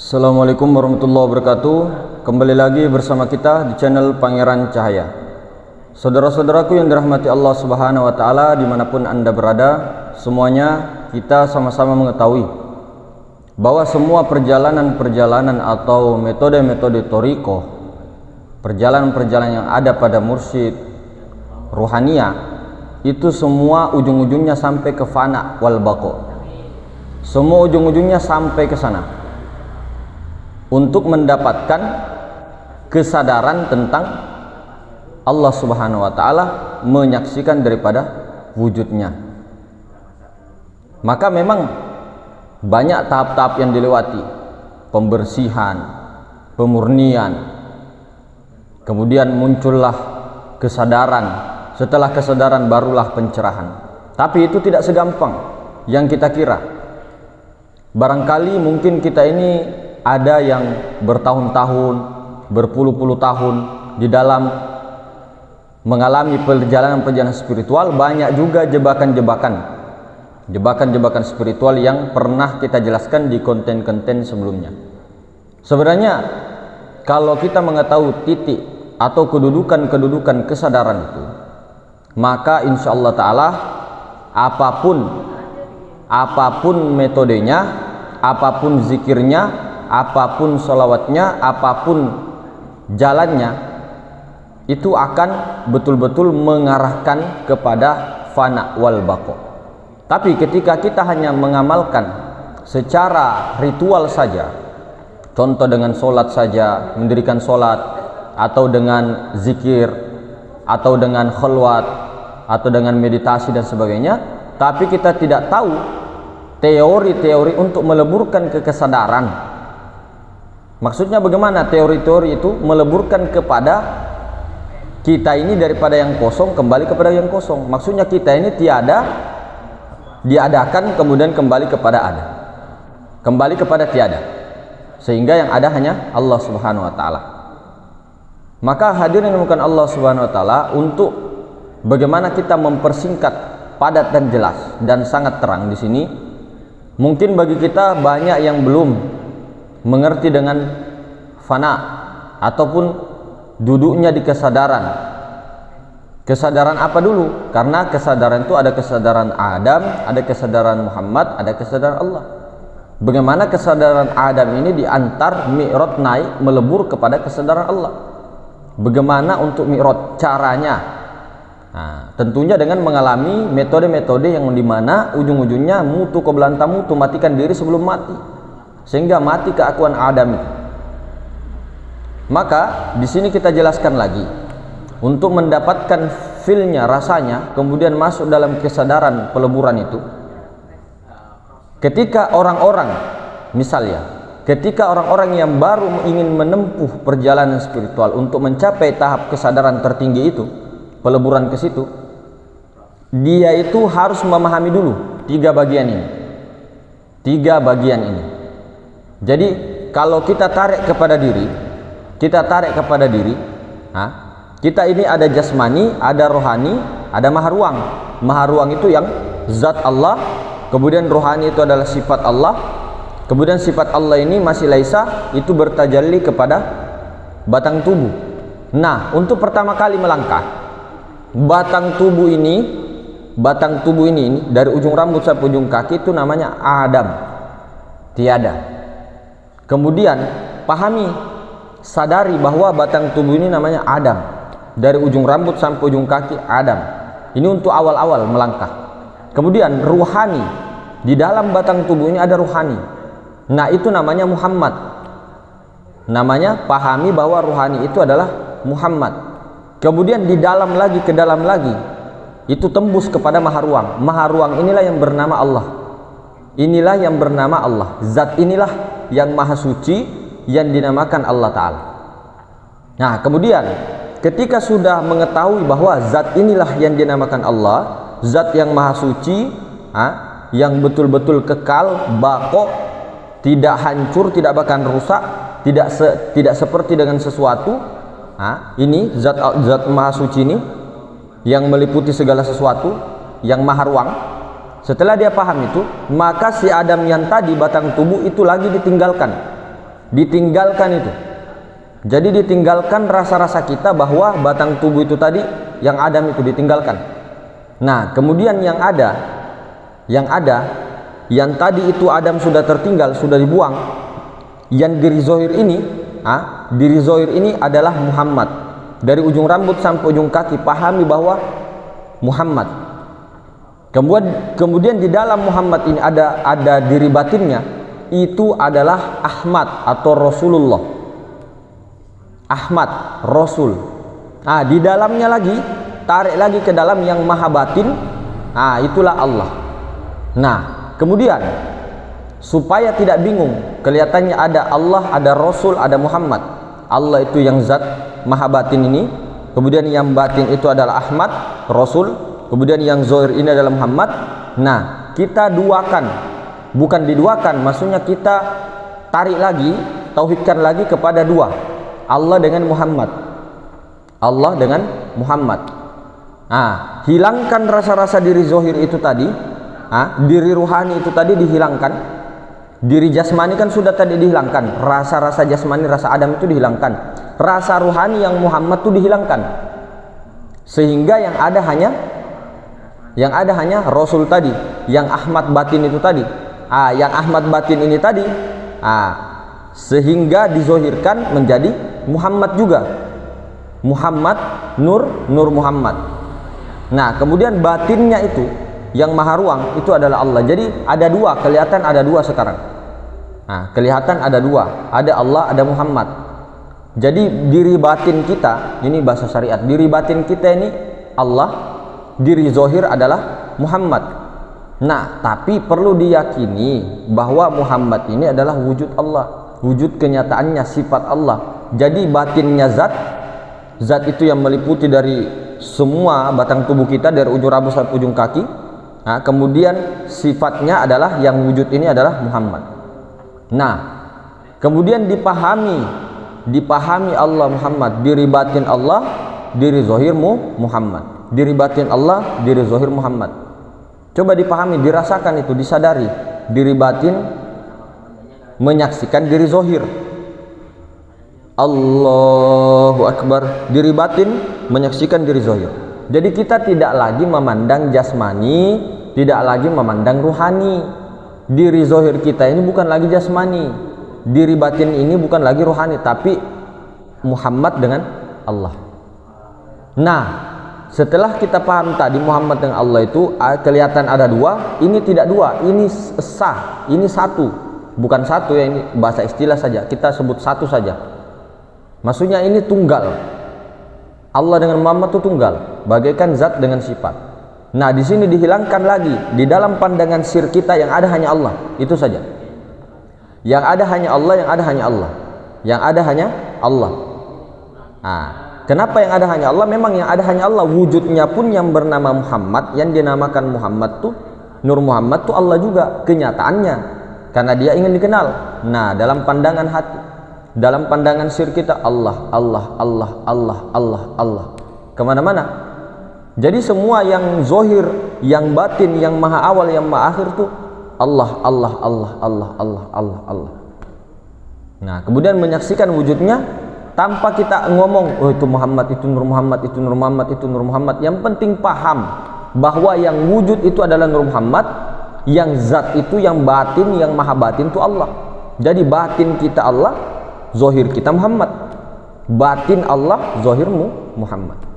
Assalamualaikum warahmatullahi wabarakatuh. Kembali lagi bersama kita di channel Pangeran Cahaya. Saudara-saudaraku yang dirahmati Allah Subhanahu wa Ta'ala, dimanapun Anda berada, semuanya kita sama-sama mengetahui bahwa semua perjalanan-perjalanan atau metode-metode thariqah, perjalanan-perjalanan yang ada pada mursyid ruhaniyah, itu semua ujung-ujungnya sampai ke fana wal baqa. Semua ujung-ujungnya sampai ke sana untuk mendapatkan kesadaran tentang Allah Subhanahu wa Ta'ala, menyaksikan daripada wujudnya. Maka memang banyak tahap-tahap yang dilewati: pembersihan, pemurnian, kemudian muncullah kesadaran, setelah kesadaran barulah pencerahan. Tapi itu tidak segampang yang kita kira. Barangkali mungkin kita ini ada yang bertahun-tahun, berpuluh-puluh tahun di dalam mengalami perjalanan-perjalanan spiritual. Banyak juga jebakan-jebakan spiritual yang pernah kita jelaskan di konten-konten sebelumnya. Sebenarnya kalau kita mengetahui titik atau kedudukan kesadaran itu, maka insya Allah Ta'ala apapun metodenya, apapun zikirnya, apapun sholawatnya, apapun jalannya, itu akan betul-betul mengarahkan kepada fana wal baqa. Tapi ketika kita hanya mengamalkan secara ritual saja, contoh dengan sholat saja, mendirikan sholat, atau dengan zikir, atau dengan khalwat, atau dengan meditasi dan sebagainya, tapi kita tidak tahu teori-teori untuk meleburkan ke kesadaran. Maksudnya bagaimana teori-teori itu meleburkan kepada kita ini daripada yang kosong kembali kepada yang kosong. Maksudnya kita ini tiada diadakan kemudian kembali kepada ada, kembali kepada tiada, sehingga yang ada hanya Allah Subhanahu wa Ta'ala. Maka hadirin bukan Allah Subhanahu wa Ta'ala, untuk bagaimana kita mempersingkat padat dan jelas dan sangat terang di sini, mungkin bagi kita banyak yang belum mengerti dengan fana ataupun duduknya di kesadaran. Kesadaran apa dulu? Karena kesadaran itu ada kesadaran Adam, ada kesadaran Muhammad, ada kesadaran Allah. Bagaimana kesadaran Adam ini diantar mi'raj naik melebur kepada kesadaran Allah? Bagaimana untuk mi'raj caranya? Nah, tentunya dengan mengalami metode-metode yang dimana ujung-ujungnya mutu kebelantam mutu, matikan diri sebelum mati, sehingga mati keakuan Adam itu. Maka di sini kita jelaskan lagi, untuk mendapatkan feel-nya, rasanya, kemudian masuk dalam kesadaran peleburan itu. Ketika orang-orang, misalnya, ketika orang-orang yang baru ingin menempuh perjalanan spiritual untuk mencapai tahap kesadaran tertinggi itu, peleburan ke situ, dia itu harus memahami dulu tiga bagian ini. Jadi kalau kita tarik kepada diri, kita ini ada jasmani, ada rohani, ada maharuang. Maharuang itu yang zat Allah, kemudian rohani itu adalah sifat Allah, kemudian sifat Allah ini masih laisa, itu bertajalli kepada batang tubuh. Nah, untuk pertama kali melangkah, batang tubuh ini dari ujung rambut sampai ujung kaki itu namanya Adam, tiada. Kemudian pahami, sadari bahwa batang tubuh ini namanya Adam, dari ujung rambut sampai ujung kaki Adam. Ini untuk awal-awal melangkah. Kemudian ruhani, di dalam batang tubuh ini ada ruhani. Nah, itu namanya Muhammad. Namanya, pahami bahwa ruhani itu adalah Muhammad. Kemudian di dalam lagi, ke dalam lagi, itu tembus kepada maharuang. Maharuang inilah yang bernama Allah. Inilah yang bernama Allah. Zat inilah yang maha suci yang dinamakan Allah Ta'ala. Nah, kemudian ketika sudah mengetahui bahwa zat inilah yang dinamakan Allah, zat yang maha suci, yang betul-betul kekal, baqo, tidak hancur, tidak bahkan rusak, tidak seperti dengan sesuatu. Ini zat maha suci ini yang meliputi segala sesuatu, yang maharuang. Setelah dia paham itu, maka si Adam yang tadi batang tubuh itu lagi ditinggalkan. ditinggalkan itu. Jadi ditinggalkan rasa-rasa kita bahwa batang tubuh itu tadi, yang Adam itu ditinggalkan. Nah, kemudian yang tadi itu Adam sudah tertinggal, sudah dibuang. Yang diri zohir ini, diri zohir ini adalah Muhammad. Dari ujung rambut sampai ujung kaki, pahami bahwa Muhammad. Kemudian di dalam Muhammad ini ada diri batinnya, itu adalah Ahmad atau Rasulullah. Ahmad, Rasul. Di dalamnya lagi, tarik lagi ke dalam yang maha batin, itulah Allah. Nah, kemudian supaya tidak bingung, kelihatannya ada Allah, ada Rasul, ada Muhammad. Allah itu yang zat maha batin ini, kemudian yang batin itu adalah Ahmad, Rasul, kemudian yang zahir ini adalah Muhammad. Nah, kita duakan, bukan diduakan, maksudnya kita tarik lagi, tauhidkan lagi kepada dua, Allah dengan Muhammad. Allah dengan Muhammad. Hilangkan rasa-rasa diri zahir itu tadi, diri ruhani itu tadi dihilangkan. Diri jasmani kan sudah tadi dihilangkan, rasa-rasa jasmani, rasa Adam itu dihilangkan, rasa ruhani yang Muhammad itu dihilangkan, sehingga yang ada hanya Rasul tadi, yang Ahmad batin itu tadi. Yang Ahmad batin ini tadi, sehingga dizohirkan menjadi Muhammad juga. Muhammad, Nur Muhammad. Nah, kemudian batinnya itu yang maha ruang itu adalah Allah. Jadi ada dua, kelihatan ada dua sekarang. Kelihatan ada dua, ada Allah, ada Muhammad. Jadi diri batin kita, ini bahasa syariat, diri batin kita ini Allah, diri zohir adalah Muhammad. Nah, tapi perlu diyakini bahwa Muhammad ini adalah wujud Allah, wujud kenyataannya, sifat Allah. Jadi batinnya zat itu yang meliputi dari semua batang tubuh kita, dari ujung rambut sampai ujung kaki. Kemudian sifatnya adalah, yang wujud ini adalah Muhammad. Nah, kemudian dipahami Allah Muhammad, diri batin Allah, diri zahirmu Muhammad. Diri batin Allah, diri zahir Muhammad. Coba dipahami, dirasakan itu, disadari. Diri batin menyaksikan diri zahir. Allahu Akbar. Diri batin menyaksikan diri zahir. Jadi kita tidak lagi memandang jasmani, tidak lagi memandang ruhani. Diri zahir kita ini bukan lagi jasmani, diri batin ini bukan lagi ruhani, tapi Muhammad dengan Allah. Nah, setelah kita paham tadi Muhammad dengan Allah itu kelihatan ada dua, ini tidak dua, ini sah, ini satu. Bukan satu ya, ini bahasa istilah saja, kita sebut satu saja. Maksudnya ini tunggal. Allah dengan Muhammad itu tunggal, bagaikan zat dengan sifat. Nah, di sini dihilangkan lagi, di dalam pandangan sir kita yang ada hanya Allah, itu saja. Yang ada hanya Allah, yang ada hanya Allah. Yang ada hanya Allah. Kenapa yang ada hanya Allah? Memang yang ada hanya Allah, wujudnya pun yang bernama Muhammad, yang dinamakan Muhammad tuh, Nur Muhammad tuh Allah juga kenyataannya, karena dia ingin dikenal. Nah, dalam pandangan hati, dalam pandangan sir kita, Allah, Allah, Allah, Allah, Allah, Allah, kemana-mana. Jadi semua yang zohir, yang batin, yang maha awal, yang maha akhir tuh Allah, Allah, Allah, Allah, Allah, Allah, Allah. Nah, kemudian menyaksikan wujudnya tanpa kita ngomong, oh itu Muhammad, itu Nur Muhammad, itu Nur Muhammad, itu Nur Muhammad. Yang penting paham bahwa yang wujud itu adalah Nur Muhammad, yang zat itu, yang batin, yang maha batin itu Allah. Jadi batin kita Allah, zohir kita Muhammad. Batin Allah, zohirmu Muhammad.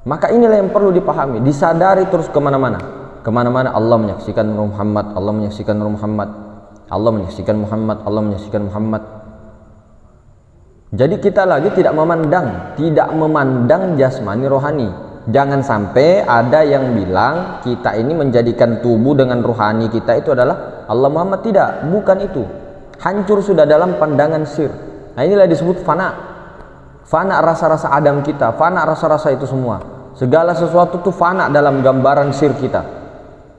Maka inilah yang perlu dipahami, disadari terus kemana-mana. Kemana-mana Allah menyaksikan Nur Muhammad, Allah menyaksikan Nur Muhammad, Allah menyaksikan Muhammad, Allah menyaksikan Muhammad. Jadi kita lagi tidak memandang jasmani rohani. Jangan sampai ada yang bilang kita ini menjadikan tubuh dengan rohani kita itu adalah Allah Muhammad. Tidak, bukan itu. Hancur sudah dalam pandangan sir. Nah, inilah disebut fana. Fana rasa-rasa Adam kita, fana rasa-rasa itu semua. Segala sesuatu itu fana dalam gambaran sir kita.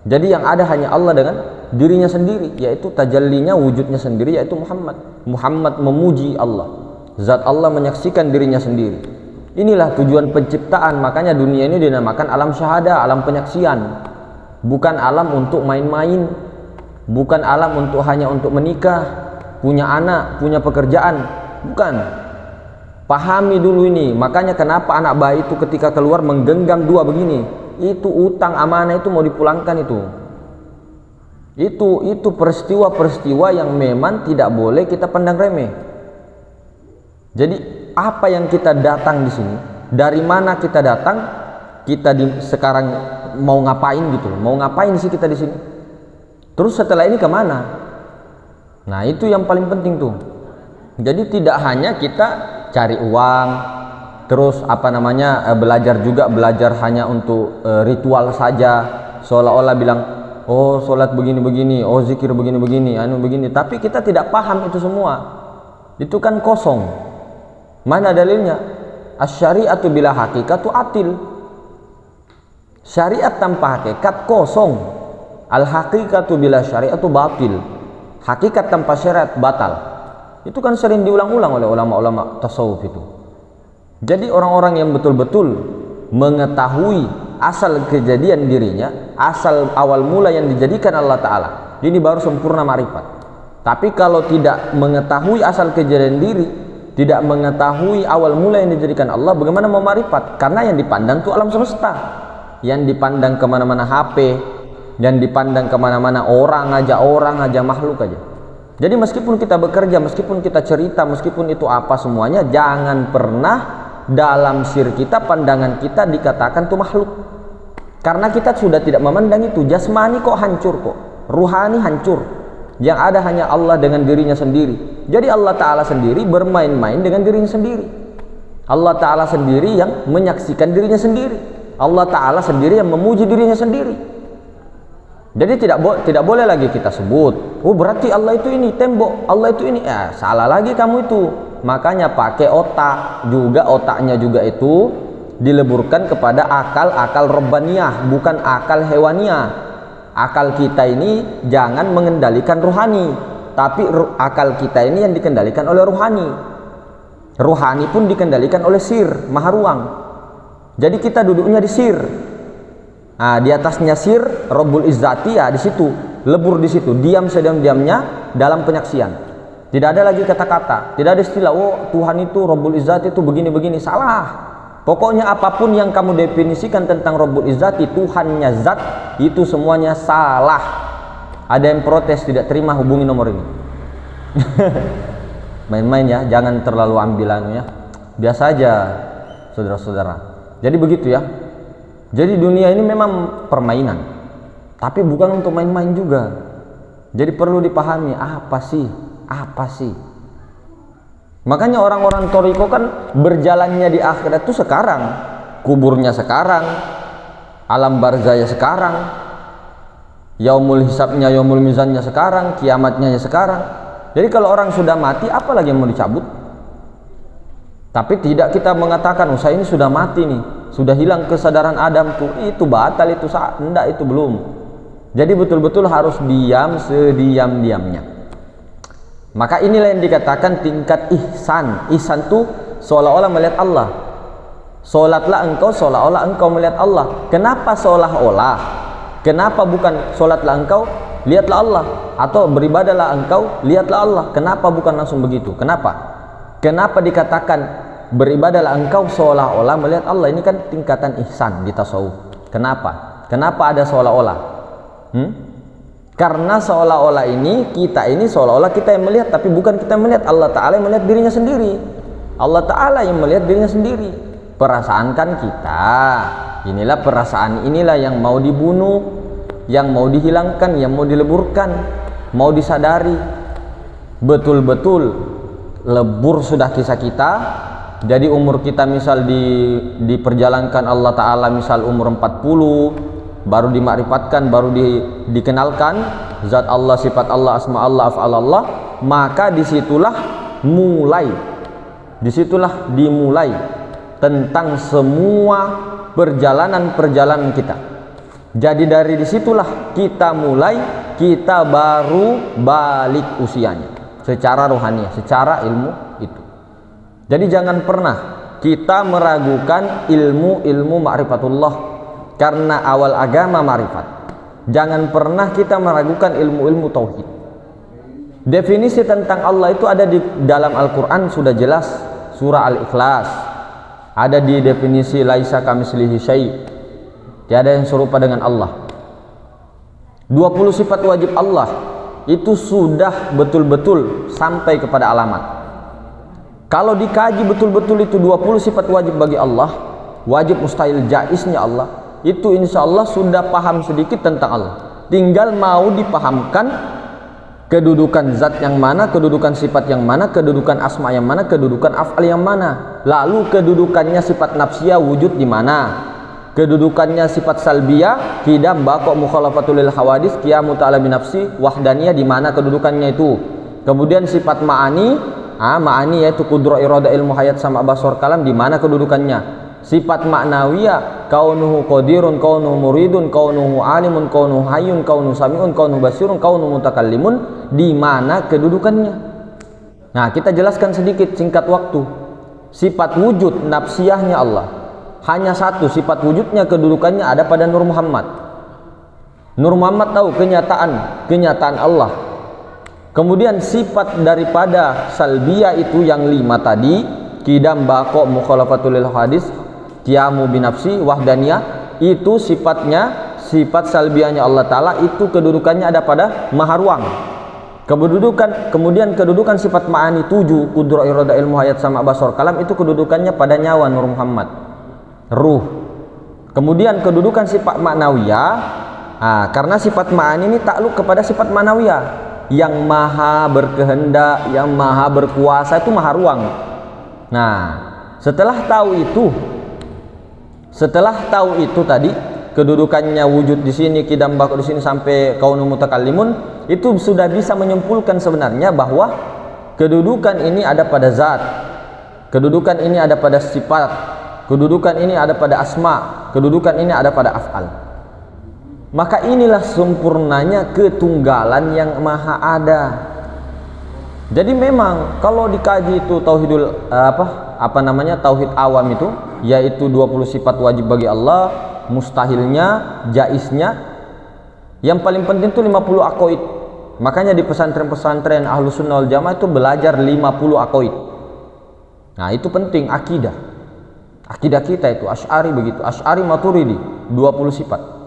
Jadi yang ada hanya Allah dengan dirinya sendiri, yaitu tajallinya, wujudnya sendiri, yaitu Muhammad. Muhammad memuji Allah, zat Allah menyaksikan dirinya sendiri. Inilah tujuan penciptaan. Makanya dunia ini dinamakan alam syahada, alam penyaksian. Bukan alam untuk main-main, bukan alam untuk hanya untuk menikah, punya anak, punya pekerjaan. Bukan. Pahami dulu ini. Makanya kenapa anak bayi itu ketika keluar menggenggam dua begini. Itu utang amanah, itu mau dipulangkan itu. Itu peristiwa-peristiwa yang memang tidak boleh kita pandang remeh. Jadi apa yang kita datang di sini, dari mana kita datang, kita sekarang mau ngapain gitu, mau ngapain sih kita di sini? Terus setelah ini kemana? Nah itu yang paling penting tuh. Jadi tidak hanya kita cari uang, terus belajar hanya untuk ritual saja, seolah-olah bilang, oh sholat begini-begini, oh zikir begini-begini, begini. Tapi kita tidak paham itu semua. Itu kan kosong. Mana dalilnya? Asy-syari'atu bila hakikatu atil. Syariat tanpa hakikat kosong. Al-haqiqatu bila syari'atu batil. Hakikat tanpa syariat batal. Itu kan sering diulang-ulang oleh ulama-ulama tasawuf itu. Jadi orang-orang yang betul-betul mengetahui asal kejadian dirinya, asal awal mula yang dijadikan Allah Ta'ala, ini baru sempurna ma'rifat. Tapi kalau tidak mengetahui asal kejadian diri, tidak mengetahui awal mula yang dijadikan Allah, bagaimana mau ma'rifat? Karena yang dipandang itu alam semesta, yang dipandang kemana-mana HP, yang dipandang kemana-mana orang aja, makhluk aja. Jadi meskipun kita bekerja, meskipun kita cerita, meskipun itu apa semuanya, jangan pernah dalam sir kita, pandangan kita dikatakan itu makhluk. Karena kita sudah tidak memandang itu. Jasmani kok hancur kok, ruhani hancur. Yang ada hanya Allah dengan dirinya sendiri. Jadi Allah Ta'ala sendiri bermain-main dengan dirinya sendiri. Allah Ta'ala sendiri yang menyaksikan dirinya sendiri. Allah Ta'ala sendiri yang memuji dirinya sendiri. Jadi tidak boleh lagi kita sebut, oh berarti Allah itu ini tembok, Allah itu ini. Ya salah lagi kamu itu. Makanya pakai otak juga, otaknya juga itu dileburkan kepada akal robbaniyah, bukan akal hewaniah. Akal kita ini jangan mengendalikan ruhani, tapi akal kita ini yang dikendalikan oleh ruhani. Ruhani pun dikendalikan oleh sir, maha ruang. Jadi kita duduknya di sir. Nah, di atasnya sir, Rabbul Izzati, ya di situ, lebur di situ, diam sediam-diamnya dalam penyaksian. Tidak ada lagi kata-kata, tidak ada istilah, oh Tuhan itu Rabbul Izzati itu begini-begini, salah. Pokoknya apapun yang kamu definisikan tentang Rabbul Izzati, Tuhannya zat, itu semuanya salah. Ada yang protes, tidak terima, hubungi nomor ini. Main-main ya, jangan terlalu ambilannya. Biasa aja, saudara-saudara. Jadi begitu ya. Jadi dunia ini memang permainan, tapi bukan untuk main-main juga. Jadi perlu dipahami apa sih. Makanya orang-orang Toriko kan berjalannya di akhirat itu sekarang, kuburnya sekarang, alam barzahnya sekarang, yaumul hisabnya, yaumul mizannya sekarang, kiamatnya sekarang. Jadi kalau orang sudah mati, apa lagi yang mau dicabut? Tapi tidak kita mengatakan, saya ini sudah mati nih, sudah hilang kesadaran Adam tuh, itu batal, itu enggak, itu belum. Jadi betul-betul harus diam sediam-diamnya. Maka inilah yang dikatakan tingkat ihsan. Ihsan itu seolah-olah melihat Allah. Solatlah engkau seolah-olah engkau melihat Allah. Kenapa seolah-olah? Kenapa bukan solatlah engkau lihatlah Allah, atau beribadahlah engkau lihatlah Allah? Kenapa bukan langsung begitu? Kenapa dikatakan beribadahlah engkau seolah-olah melihat Allah? Ini kan tingkatan ihsan di tasawuf. Kenapa ada seolah-olah? Karena seolah-olah kita ini seolah-olah kita yang melihat, tapi bukan kita melihat. Allah Ta'ala yang melihat dirinya sendiri. Allah Ta'ala yang melihat dirinya sendiri. Perasaan kan kita, inilah perasaan inilah yang mau dibunuh, yang mau dihilangkan, yang mau dileburkan, mau disadari. Betul-betul lebur sudah kisah kita. Jadi umur kita misal diperjalankan Allah Ta'ala misal umur 40, baru dimakrifatkan, baru dikenalkan zat Allah, sifat Allah, asma Allah, af'al Allah, maka disitulah dimulai tentang semua perjalanan kita. Jadi dari disitulah kita baru balik usianya secara rohani, secara ilmu itu. Jadi jangan pernah kita meragukan ilmu ma'rifatullah, karena awal agama ma'rifat. Jangan pernah kita meragukan ilmu-ilmu tauhid. Definisi tentang Allah itu ada di dalam Al-Quran, sudah jelas, surah Al-Ikhlas. Ada di definisi laisa kamitslihi syai', tiada yang serupa dengan Allah. 20 sifat wajib Allah itu sudah betul-betul sampai kepada alamat. Kalau dikaji betul-betul itu 20 sifat wajib bagi Allah, wajib mustahil jaiznya Allah, itu insya Allah sudah paham sedikit tentang Allah. Tinggal mau dipahamkan kedudukan zat yang mana, kedudukan sifat yang mana, kedudukan asma yang mana, kedudukan af'al yang mana. Lalu kedudukannya sifat nafsiyah wujud di mana, kedudukannya sifat salbiyah qidam baqa mukhalafatul lil hawadis qiyamu ta'ala bi nafsi wahdaniyah di mana kedudukannya itu. Kemudian sifat ma'ani, ma'ani yaitu qudrah irada ilmu hayat sama basar kalam, di mana kedudukannya. Sifat maknawiyah kaunuhu qadirun, kaunuhu muridun, kaunuhu alimun, kaunuhu hayyun, kaunuhu sami'un, kaunuhu basirun, kaunuhu mutakallimun, di mana kedudukannya. Nah, kita jelaskan sedikit singkat waktu. Sifat wujud nafsiyahnya Allah hanya satu, sifat wujudnya kedudukannya ada pada Nur Muhammad. Nur Muhammad tahu kenyataan Allah. Kemudian sifat daripada salbiyah itu yang 5 tadi, qidam baqa mukhalafatul lil hadis qiyamu binafsi wahdaniyah, itu sifatnya, sifat salbiahnya Allah Ta'ala itu kedudukannya ada pada maha ruang. Kemudian kedudukan sifat ma'ani 7 qudrah irada ilmu hayat sama basar kalam, itu kedudukannya pada nyawa Nur Muhammad, ruh. Kemudian kedudukan sifat maknawiyah, karena sifat ma'ani ini takluk kepada sifat maknawiyah, yang maha berkehendak, yang maha berkuasa, itu maha ruang. Nah, setelah tahu itu tadi, kedudukannya wujud di sini, qidam baqa di sini sampai kaunu mutakallimun, itu sudah bisa menyimpulkan sebenarnya bahwa kedudukan ini ada pada zat, kedudukan ini ada pada sifat, kedudukan ini ada pada asma, kedudukan ini ada pada af'al. Maka inilah sempurnanya ketunggalan yang maha ada. Jadi memang kalau dikaji itu tauhidul tauhid awam itu, yaitu 20 sifat wajib bagi Allah, mustahilnya, jaiznya, yang paling penting itu 50 aqaid. Makanya di pesantren-pesantren Ahlus Sunnah wal Jamaah itu belajar 50 aqaid. Nah, itu penting, akidah. Akidah kita itu Asy'ari begitu, Asy'ari Maturidi, 20 sifat.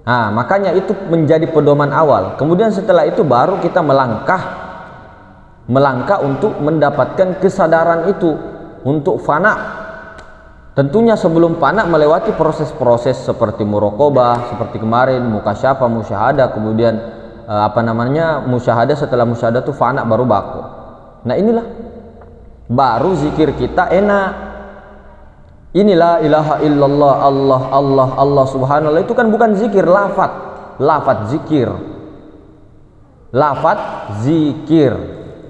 Nah, makanya itu menjadi pedoman awal. Kemudian setelah itu baru kita melangkah untuk mendapatkan kesadaran itu, untuk fana. Tentunya sebelum fana melewati proses-proses seperti muraqabah, seperti kemarin mukasyafah, musyahadah, kemudian musyahadah, setelah musyahadah itu fana baru baku. Nah, inilah baru zikir kita enak. Inilah ilaha illallah, Allah Allah Allah subhanallah, itu kan bukan zikir, lafaz zikir. Lafaz zikir.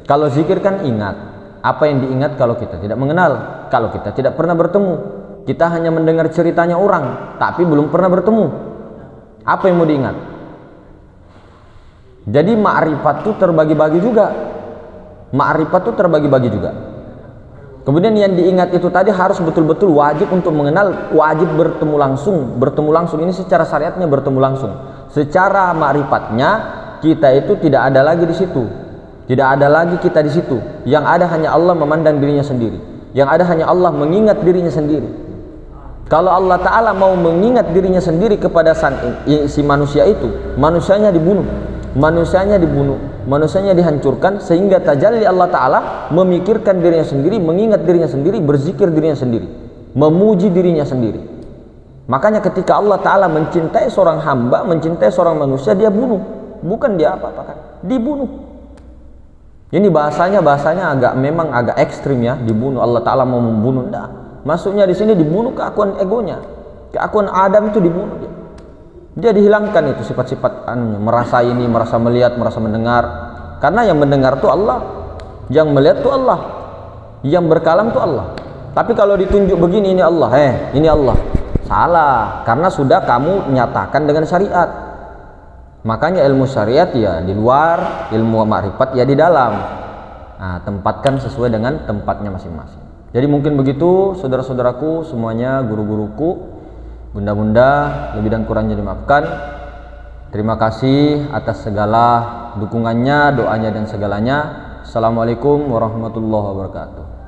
Kalau zikir kan ingat. Apa yang diingat kalau kita tidak mengenal, kalau kita tidak pernah bertemu, kita hanya mendengar ceritanya orang tapi belum pernah bertemu, apa yang mau diingat? Jadi ma'rifat itu terbagi-bagi juga. Kemudian yang diingat itu tadi harus betul-betul wajib untuk mengenal, wajib bertemu langsung. Ini secara syariatnya bertemu langsung. Secara ma'rifatnya kita itu tidak ada lagi di situ. Tidak ada lagi kita di situ. Yang ada hanya Allah memandang dirinya sendiri. Yang ada hanya Allah mengingat dirinya sendiri. Kalau Allah Ta'ala mau mengingat dirinya sendiri kepada si manusia itu, manusianya dibunuh, manusianya dihancurkan, sehingga tajalli Allah Ta'ala memikirkan dirinya sendiri, mengingat dirinya sendiri, berzikir dirinya sendiri, memuji dirinya sendiri. Makanya ketika Allah Ta'ala mencintai seorang hamba, mencintai seorang manusia, dia bunuh. Bukan dia apa-apakan, dibunuh. Ini bahasanya memang agak ekstrim ya, dibunuh. Allah Ta'ala mau membunuh, enggak. Maksudnya di sini dibunuh keakuan egonya, keakuan Adam itu dibunuh dia. Dia dihilangkan itu sifat-sifat merasa ini, merasa melihat, merasa mendengar. Karena yang mendengar itu Allah, yang melihat itu Allah, yang berkalam itu Allah. Tapi kalau ditunjuk begini, ini Allah, ini Allah, salah. Karena sudah kamu nyatakan dengan syariat. Makanya ilmu syariat ya di luar, ilmu ma'rifat ya di dalam. Nah, tempatkan sesuai dengan tempatnya masing-masing. Jadi mungkin begitu saudara-saudaraku semuanya, guru-guruku, bunda-bunda, lebih dan kurangnya dimaafkan. Terima kasih atas segala dukungannya, doanya dan segalanya. Assalamualaikum warahmatullahi wabarakatuh.